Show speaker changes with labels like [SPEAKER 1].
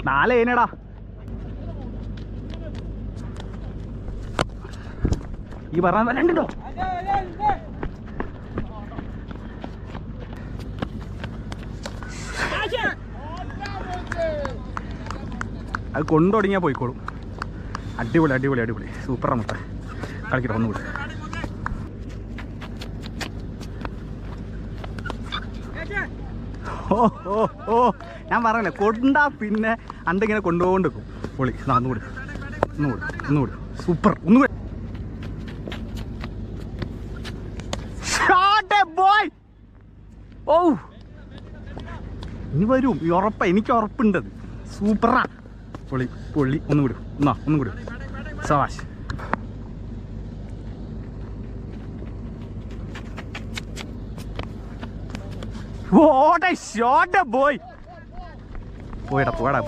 [SPEAKER 1] നാലേനടാ. ഈ പറഞ്ഞ വരണ്ടോ? അത് കൊണ്ടുടങ്ങിയാൽ പോയിക്കോളും. അടിപൊളി അടിപൊളി അടിപൊളി സൂപ്പറാ മുട്ട. കളിക്കട്ടെ ഒന്നുകൂടി. ഓ ഓ ഓ ഞാൻ പറയണേ കൊണ്ടാ പിന്നെ അണ്ടിങ്ങനെ കൊണ്ടുപോകൊണ്ടിരിക്കും. പൊളി. ഒന്നുകൂടി ഒന്നുകൂടി ഒന്നുകൂടി സൂപ്പർ. ഒന്നുകൂടി. ഓ ഇനി വരും ഈ ഉറപ്പാ. എനിക്ക് ഉറപ്പുണ്ടത്. സൂപ്പറാ. പൊളി പൊള്ളി. ഒന്നുകൂടി ഒന്നുകൂടി. സവാശ്. What a shot, boy! പോയടാ.